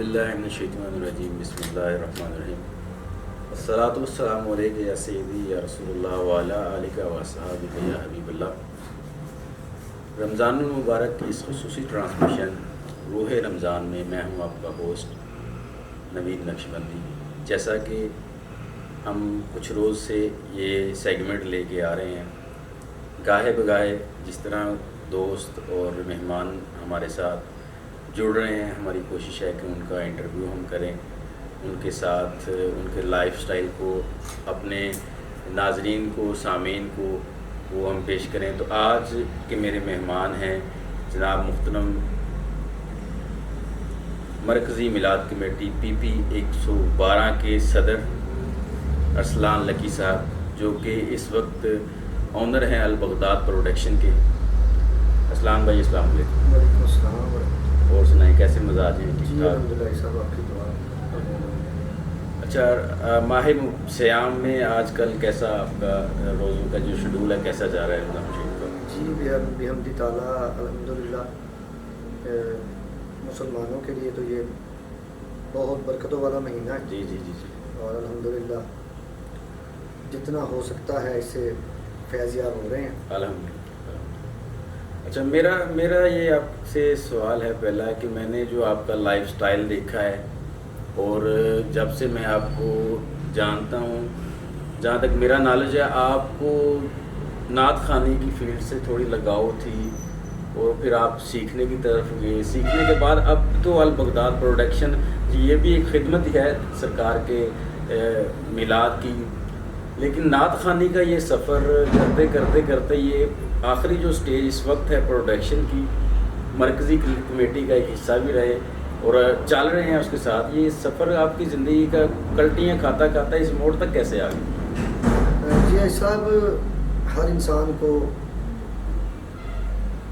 باللہ من الشیطان الرجیم بسم اللہ الرحمن الرحیم الصلاۃ والسلام علیک یا سیدی یا رسول اللہ وعلی آلک و اصحابک یا حبیب اللہ۔ رمضان المبارک کی اس خصوصی ٹرانسمیشن روح رمضان میں میں ہوں آپ کا ہوسٹ نوید نقشبندی۔ جیسا کہ ہم کچھ روز سے یہ سیگمنٹ لے کے آ رہے ہیں، گاہے بگاہے جس طرح دوست اور مہمان ہمارے ساتھ جڑ رہے ہیں، ہماری کوشش ہے کہ ان کا انٹرویو ہم کریں، ان کے ساتھ ان کے لائف سٹائل کو اپنے ناظرین کو، سامعین کو وہ ہم پیش کریں۔ تو آج کے میرے مہمان ہیں جناب محترم مرکزی میلاد کمیٹی PP 112 کے صدر ارسلان لکی صاحب، جو کہ اس وقت آنر ہیں البغداد پروڈکشن کے۔ ارسلان بھائی السلام علیکم۔ وعلیکم السلام ورحمۃ اور سنائیں کیسے مزاج ہیں؟ اللہ۔ ٹھیک جی ٹھاک؟ الحمدللہ صاحب، آپ کی دعا۔ اچھا، ماہ سیام میں آج کل کیسا آپ کا روزوں کا جو شیڈول ہے کیسا جا رہا ہے رمضان شریف کا؟ جی بحمد تعالیٰ الحمدللہ، مسلمانوں کے لیے تو یہ بہت برکتوں والا مہینہ ہے۔ جی جی جی جی اور الحمدللہ جتنا ہو سکتا ہے اس سے فیض یاب ہو رہے ہیں۔ الحمدللہ۔ اچھا، میرا یہ آپ سے سوال ہے پہلا کہ میں نے جو آپ کا لائف سٹائل دیکھا ہے اور جب سے میں آپ کو جانتا ہوں، جہاں تک میرا نالج ہے، آپ کو نعت خوانی کی فیلڈ سے تھوڑی لگاؤ تھی اور پھر آپ سیکھنے کی طرف گئے۔ سیکھنے کے بعد اب تو البغداد پروڈکشن یہ بھی ایک خدمت ہی ہے سرکار کے میلاد کی، لیکن نعت خوانی کا یہ سفر کرتے کرتے کرتے یہ آخری جو سٹیج اس وقت ہے پروڈکشن کی، مرکزی کمیٹی کا ایک حصہ بھی رہے اور چل رہے ہیں اس کے ساتھ، یہ سفر آپ کی زندگی کا کلٹیاں کھاتا کھاتا اس موڑ تک کیسے آ گئی؟ جی صاحب، ہر انسان کو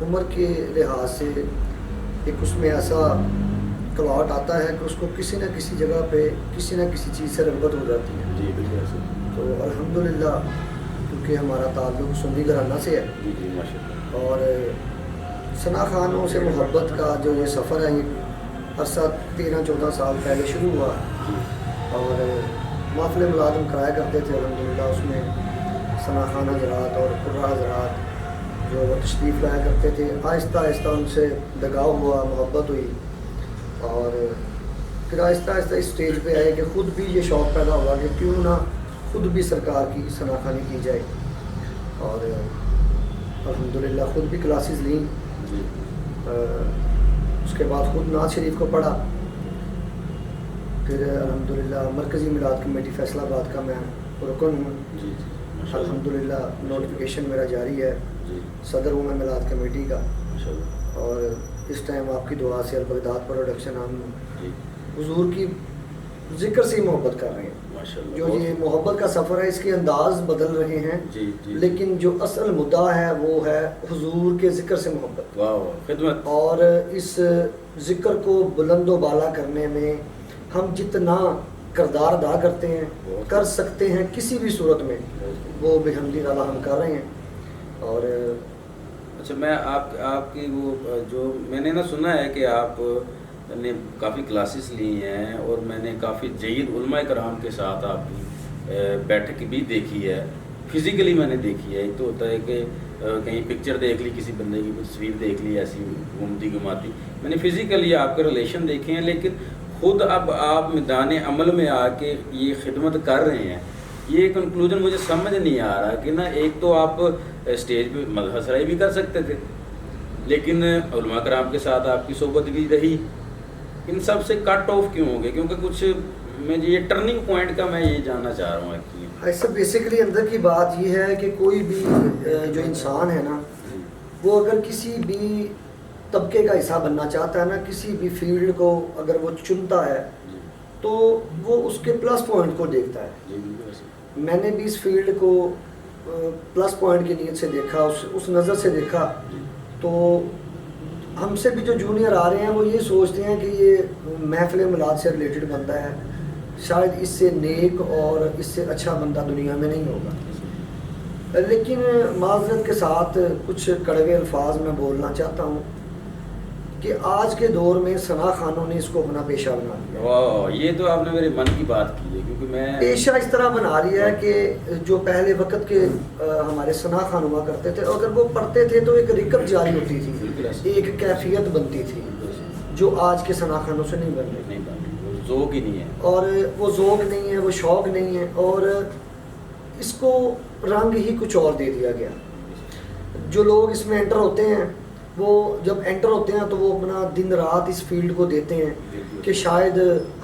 عمر کے لحاظ سے ایک اس میں ایسا کلاٹ آتا ہے کہ اس کو کسی نہ کسی جگہ پہ کسی نہ کسی چیز سے رغبت ہو جاتی ہے۔ جی بالکل۔ تو الحمدللہ کیونکہ ہمارا تعلق سنی گھرانہ سے ہے، جی جی ماشاء اللہ۔ اور ثنا خوانوں سے محبت کا جو یہ سفر ہے یہ عرصہ 13-14 سال پہلے شروع ہوا، اور محفل میلاد ہم کرایا کرتے تھے الحمدللہ۔ اس میں ثنا خوان حضرات اور قرہ حضرات جو وہ تشریف لایا کرتے تھے، آہستہ آہستہ ان سے لگاؤ ہوا، محبت ہوئی، اور پھر آہستہ آہستہ اس اسٹیج پہ آئے کہ خود بھی یہ شوق پیدا ہوا کہ کیوں نہ خود بھی سرکار کی ثنا خوانی کی جائے، اور الحمدللہ خود بھی کلاسز لیں۔ اس کے بعد خود نعت شریف کو پڑھا، پھر الحمدللہ مرکزی میلاد کمیٹی فیصل آباد کا میں رکن ہوں۔ جی جی الحمدللہ نوٹیفیکیشن میرا جاری ہے، جی صدر ہوں میں میلاد کمیٹی کا، ماشاء اللہ۔ اور اس ٹائم آپ کی دعا سے البغداد پروڈکشن ہم جی حضور کی ذکر سے ہی محبت کر رہے ہیں۔ ماشاء اللہ۔ جو یہ محبت کا سفر ہے اس کے انداز بدل رہے ہیں، جی جی لیکن جو اصل مدعا ہے وہ ہے حضور کے ذکر سے محبت، واہ واہ، خدمت۔ اور اس ذکر کو بلند و بالا کرنے میں ہم جتنا کردار ادا کرتے ہیں، کر سکتے ہیں کسی بھی صورت میں، وہ بحمد اللہ ہم کر رہے ہیں۔ اور اچھا، میں آپ کی وہ جو میں نے نا سنا ہے کہ آپ نے کافی کلاسز لی ہیں اور میں نے کافی جید علماء کرام کے ساتھ آپ کی بیٹھک بھی دیکھی ہے، فزیکلی میں نے دیکھی ہے۔ ایک تو ہوتا ہے کہ کہیں پکچر دیکھ لی، کسی بندے کی تصویر دیکھ لی ایسی گھومتی گھماتی، میں نے فزیکلی آپ کے ریلیشن دیکھے ہیں، لیکن خود اب آپ میدان عمل میں آ کے یہ خدمت کر رہے ہیں، یہ کنکلوژن مجھے سمجھ نہیں آ رہا کہ نا، ایک تو آپ اسٹیج پہ مدح سرائی بھی کر سکتے تھے، لیکن علماء کرام کے ساتھ آپ کی صحبت بھی رہی، ان سب سے کٹ آف کیوں ہو گئے؟ کیونکہ کچھ میں یہ ٹرننگ پوائنٹ کا میں یہ جاننا چاہ رہا ہوں ایکچولی۔ ایسا بیسیکلی اندر کی بات یہ ہے کہ کوئی بھی جو انسان ہے نا، وہ اگر کسی بھی طبقے کا حصہ بننا چاہتا ہے نا، کسی بھی فیلڈ کو اگر وہ چنتا ہے تو وہ اس کے پلس پوائنٹ کو دیکھتا ہے۔ میں نے بھی اس فیلڈ کو پلس پوائنٹ کی نیت سے دیکھا، اس نظر سے دیکھا، تو ہم سے بھی جو جونیئر آ رہے ہیں وہ یہ سوچتے ہیں کہ یہ محفل میلاد سے ریلیٹڈ بندہ ہے، شاید اس سے نیک اور اس سے اچھا بندہ دنیا میں نہیں ہوگا۔ لیکن معذرت کے ساتھ کچھ کڑوے الفاظ میں بولنا چاہتا ہوں کہ آج کے دور میں ثنا خانوں نے اس کو اپنا پیشہ بنا لیا. واہ، یہ تو آپ نے میرے من کی بات کی ہے، کیونکہ میں پیشہ اس طرح بنا لیا ہے کہ جو پہلے وقت کے ہمارے ثنا خان ہوا کرتے تھے، اگر وہ پڑھتے تھے تو ایک رکب جاری ہوتی تھی، ایک کیفیت بنتی تھی جو آج کے ثنا خانوں سے نہیں بن رہی. ذوق ہی نہیں ہے، اور وہ ذوق نہیں ہے، وہ شوق نہیں ہے، اور اس کو رنگ ہی کچھ اور دے دیا گیا. جو لوگ اس میں انٹر ہوتے ہیں وہ جب انٹر ہوتے ہیں تو وہ اپنا دن رات اس فیلڈ کو دیتے ہیں کہ شاید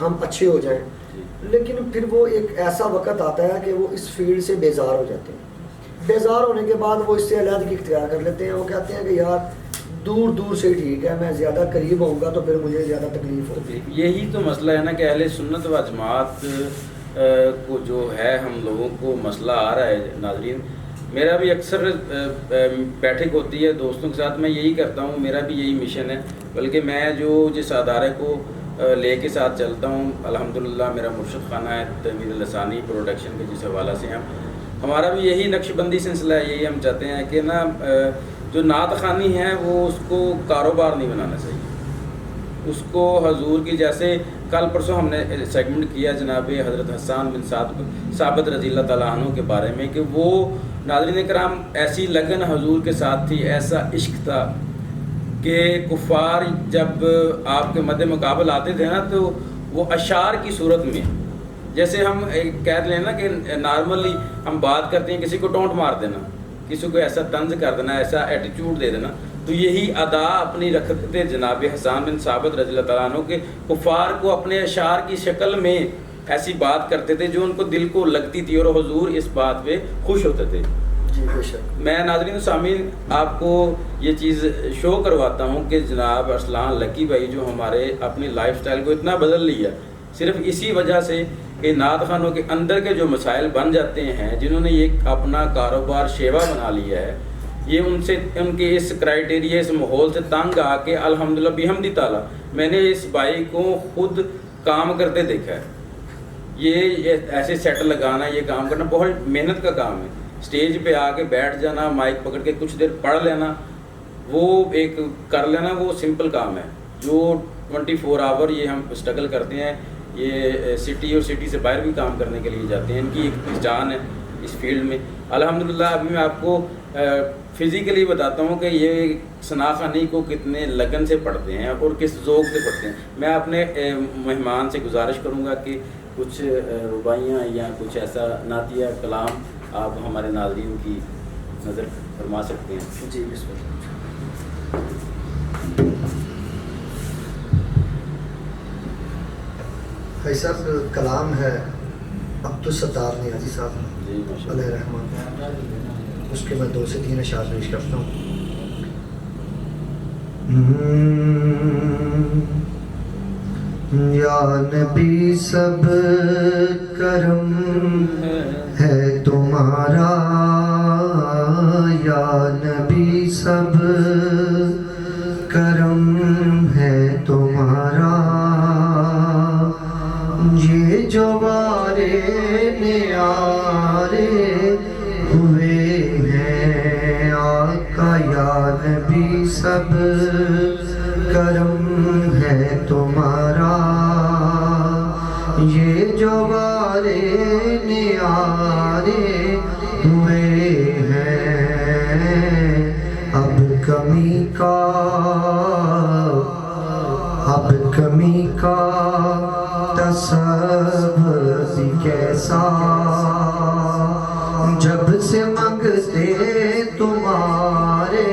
ہم اچھے ہو جائیں، لیکن پھر وہ ایک ایسا وقت آتا ہے کہ وہ اس فیلڈ سے بیزار ہو جاتے ہیں. بیزار ہونے کے بعد وہ اس سے علیحدگی اختیار کر لیتے ہیں. وہ کہتے ہیں کہ یار دور دور سے ٹھیک ہے، میں زیادہ قریب ہوں گا تو پھر مجھے زیادہ تکلیف ہوگی. یہی تو مسئلہ ہے نا کہ اہل سنت و جماعت کو جو ہے ہم لوگوں کو مسئلہ آ رہا ہے. ناظرین، میرا بھی اکثر بیٹھک ہوتی ہے دوستوں کے ساتھ، میں یہی کرتا ہوں، میرا بھی یہی مشن ہے. بلکہ میں جو جس ادارے کو لے کے ساتھ چلتا ہوں، الحمدللہ میرا مرشد خانہ ہے تنویر لسانی پروڈکشن کے، جس حوالہ سے ہمارا بھی یہی نقش بندی سلسلہ ہے. یہی ہم چاہتے ہیں کہ نا جو نعت خوانی ہے وہ اس کو کاروبار نہیں بنانا چاہیے. اس کو حضور کی، جیسے کل پرسوں ہم نے سیگمنٹ کیا جناب حضرت حسان بن ثابت رضی اللہ تعالیٰ عنہ کے بارے میں، کہ وہ ناظرین کرام ایسی لگن حضور کے ساتھ تھی، ایسا عشق تھا کہ کفار جب آپ کے مد مقابل آتے تھے نا تو وہ اشعار کی صورت میں، جیسے ہم کہہ لیں نا کہ نارملی ہم بات کرتے ہیں کسی کو ڈونٹ مار دینا، کسی کو ایسا طنز کر دینا، ایسا ایٹیچیوڈ دے دینا، تو یہی ادا اپنی رکھتے تھے جناب حسان بن ثابت رضی اللہ تعالیٰ عنہ کے. کفار کو اپنے اشعار کی شکل میں ایسی بات کرتے تھے جو ان کو دل کو لگتی تھی، اور حضور اس بات پہ خوش ہوتے تھے. جی بے شک. میں ناظرین و سامعین آپ کو یہ چیز شو کرواتا ہوں کہ جناب ارسلان لکی بھائی جو ہمارے اپنی لائف سٹائل کو اتنا بدل لیا صرف اسی وجہ سے کہ نعت خوانوں کے اندر کے جو مسائل بن جاتے ہیں، جنہوں نے یہ اپنا کاروبار شیوا بنا لیا ہے، یہ ان کے اس کرائیٹیریا، اس ماحول سے تنگ آ کے الحمدللہ بحمد تعالیٰ میں نے اس بھائی کو خود کام کرتے دیکھا ہے. یہ ایسے سیٹ لگانا، یہ کام کرنا بہت محنت کا کام ہے. اسٹیج پہ آ کے بیٹھ جانا، مائک پکڑ کے کچھ دیر پڑھ لینا، وہ ایک کر لینا، وہ سمپل کام ہے. جو 24 آور یہ ہم اسٹرگل کرتے ہیں، یہ سٹی اور سٹی سے باہر بھی کام کرنے کے لیے جاتے ہیں، ان کی ایک پہچان ہے اس فیلڈ میں. الحمدللہ ابھی میں آپ کو فزیکلی بتاتا ہوں کہ یہ ثنا خوانی کو کتنے لگن سے پڑھتے ہیں اور کس ذوق سے پڑھتے ہیں. میں اپنے مہمان سے گزارش کروں گا کہ کچھ رباعیاں یا کچھ ایسا نعتیہ کلام آپ ہمارے ناظرین کی نظر فرما سکتے ہیں. جی بسم اللہ. بھائی صاحب کلام ہے عبدالستار نیازی صاحب جی ماشاء اللہ. علیہ رحمۃ، اس کے میں 2 سے 3 اشعار پیش کرتا ہوں. یا نبی سب کرم ہے تمہارا، یا نبی سب کرم ہے تمہارا، یہ جو وارے نیارے ہوئے ہیں آقا، یا نبی سب کرم ہے تمہارا، یہ جو وارے نیارے ہوئے ہیں. اب کمی کا تصور کیسا، جب سے منگتے تمہارے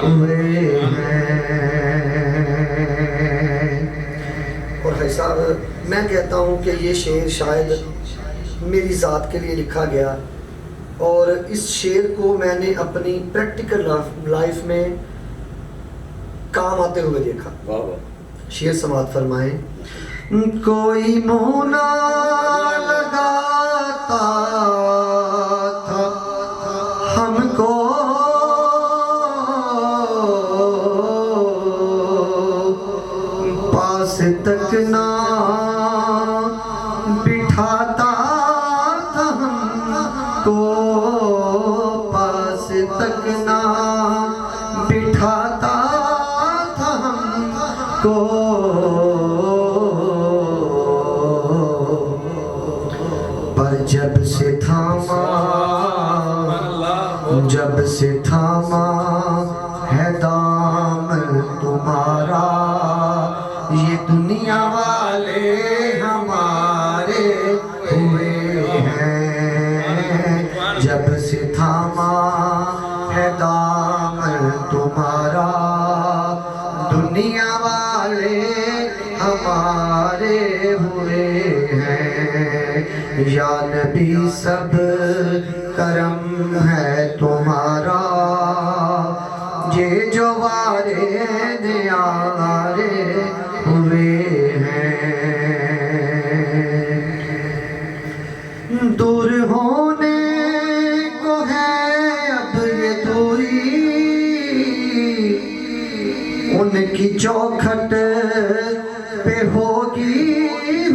ہوئے ہیں. اور بھائی صاحب میں کہتا ہوں کہ یہ شعر شاید میری ذات کے لیے لکھا گیا، اور اس شعر کو میں نے اپنی پریکٹیکل لائف میں کام آتے ہوئے دیکھا. واہ واہ. شعر سماعت فرمائیں. کوئی منہ نہ لگاتا تھا ہم کو، پاس تک نہ بٹھاتا تھا ہم کو، پاس تک نہ بٹھاتا تھا ہم سے تھاما ہے دامن تمہارا، یہ دنیا والے ہمارے ہوئے ہیں، جب سے تھاما ہے دامن تمہارا، دنیا والے ہمارے ہوئے ہیں، یا نبی سب کرم ہے تمہارا، یہ جو وارے نیارے ہوئے ہیں، دور ہونے کو ہے اب یہ دوری، ان کی چوکھٹ پہ ہوگی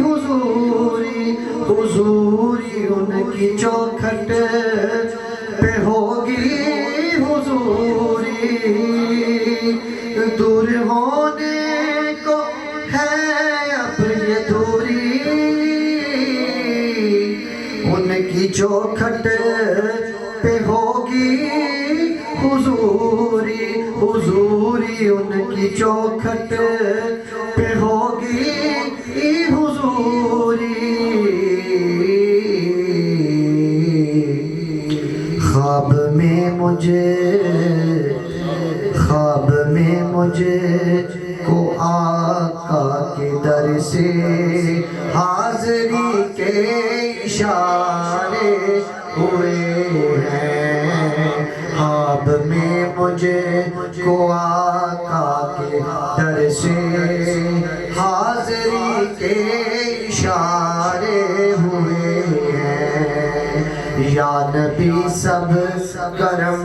حضوری، حضوری ان کی چوکھٹ پہ ہوگی حضوری، دور ہونے کو ہے اب یہ دوری، ان کی چوکھٹ پہ ہوگی حضوری، حضوری ان کی چوکھٹ پہ ہوگی حضوری، خواب میں مجھے کو آقا کے در سے حاضری کے اشارے ہوئے ہیں، خواب میں مجھے کو آقا کے در سے حاضری کے اشارے ہوئے ہیں، یا نبی سب کرم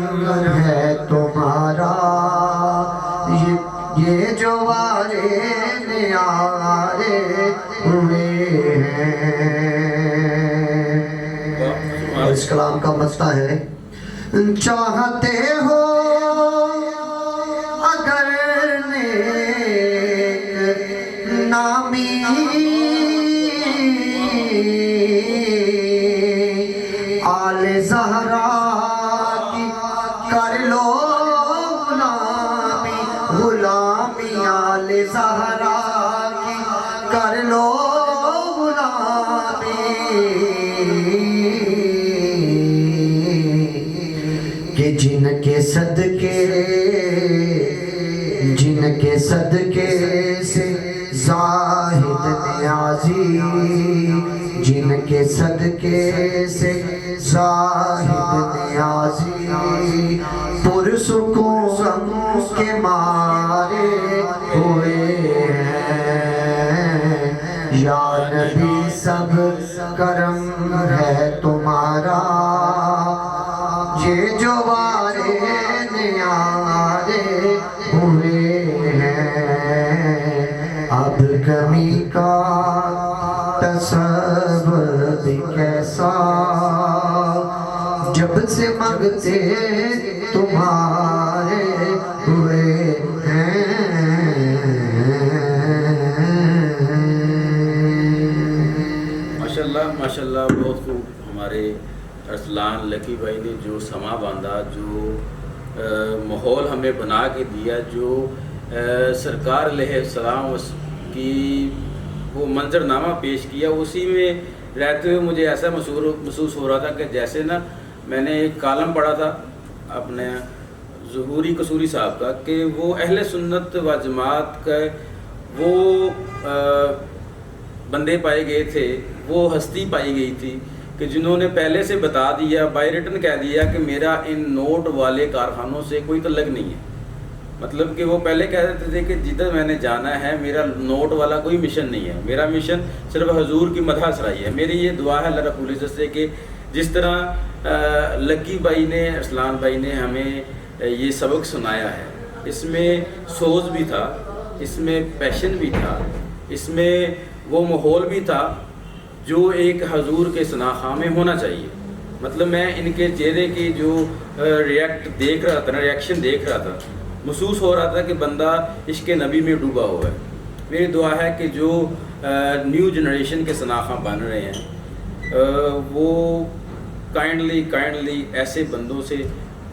ہے تمہارا، یہ جو وارے نیارے ہوئے ہیں۔ اور اس کلام کا مسئلہ ہے، چاہتے ہو اگر نیک نامی، آل زہرا کی کر لو غلامی، غلامی آل زہرا کی کر لو غلامی، کہ جن کے صدقے سے زاہد نیازی، جن کے صدقے سے زاہد نیازی، پرسکون غم کے مارے ہوئے ہیں، یا نبی سب کرم ہے تمہارا، یہ جو وارے نیارے ہوئے ہیں، اب کمی کا تصور بھی کیسا، جب سے مانگتے تمہارے ہوئے ہیں۔ ماشاءاللہ بہت خوب ہمارے ارسلان لکی بھائی نے جو سما باندھا، جو ماحول ہمیں بنا کے دیا، جو سرکار علیہ السلام کی وہ منظرنامہ پیش کیا، اسی میں رہتے ہوئے مجھے ایسا محسوس ہو رہا تھا کہ جیسے نا میں نے ایک کالم پڑھا تھا اپنے ظہوری قصوری صاحب کا، کہ وہ اہل سنت و جماعت کا وہ بندے پائے گئے تھے، وہ ہستی پائی گئی تھی کہ جنہوں نے پہلے سے بتا دیا، بائی ریٹن کہہ دیا کہ میرا ان نوٹ والے کارخانوں سے کوئی تعلق نہیں ہے، مطلب کہ وہ پہلے کہہ دیتے تھے کہ جدھر میں نے جانا ہے میرا نوٹ والا کوئی مشن نہیں ہے، میرا مشن صرف حضور کی مدح سرائی ہے۔ میری یہ دعا ہے اللہ رب العزت سے کہ جس طرح لکی بھائی نے، ارسلان بھائی نے ہمیں یہ سبق سنایا ہے، اس میں سوز بھی تھا، اس میں پیشن بھی تھا، اس میں وہ ماحول بھی تھا جو ایک حضور کے ثناء میں ہونا چاہیے۔ مطلب میں ان کے چہرے کی جو ریئیکشن دیکھ رہا تھا، محسوس ہو رہا تھا کہ بندہ عشق نبی میں ڈوبا ہوا ہے۔ میری دعا ہے کہ جو نیو جنریشن کے ثناء بن رہے ہیں وہ کائنڈلی ایسے بندوں سے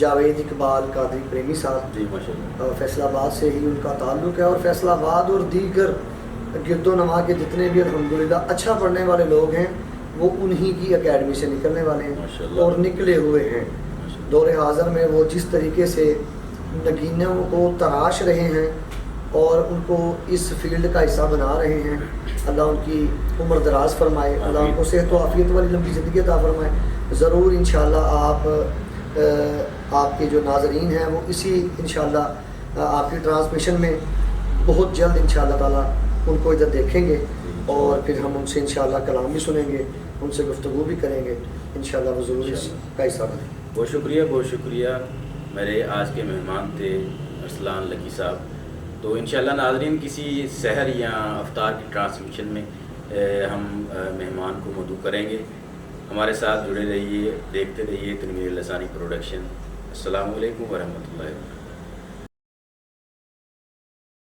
جاوید اقبال قادری پریمی صاحب، جی ماشاء اللہ، فیصل آباد سے ہی ان کا تعلق ہے، اور فیصل آباد اور دیگر گرد و نواح کے جتنے بھی الحمدللہ اچھا پڑھنے والے لوگ ہیں وہ انہی کی اکیڈمی سے نکلنے والے ماشاء ہیں اللہ، اور نکلے ہوئے ہیں۔ دور حاضر میں وہ جس طریقے سے نگینوں کو تراش رہے ہیں اور ان کو اس فیلڈ کا حصہ بنا رہے ہیں، اللہ ان کی عمر دراز فرمائے، اللہ ان کو صحت و عافیت والی لمبی زندگی عطا فرمائے۔ ضرور انشاءاللہ آپ کے جو ناظرین ہیں وہ اسی انشاءاللہ آپ کی ٹرانسمیشن میں بہت جلد انشاءاللہ تعالیٰ ان کو ادھر دیکھیں گے، اور پھر ہم ان سے انشاءاللہ کلام بھی سنیں گے، ان سے گفتگو بھی کریں گے، انشاءاللہ وہ ضرور اس کا حصہ بنیں۔ بہت شکریہ۔ میرے آج کے مہمان تھے ارسلان لکی صاحب۔ تو انشاءاللہ ناظرین کسی سحر یا افطار کی ٹرانسمیشن میں ہم مہمان کو مدعو کریں گے۔ ہمارے ساتھ جڑے رہیے، دیکھتے رہیے تنویر لسانی پروڈکشن۔ السلام علیکم ورحمۃ اللہ۔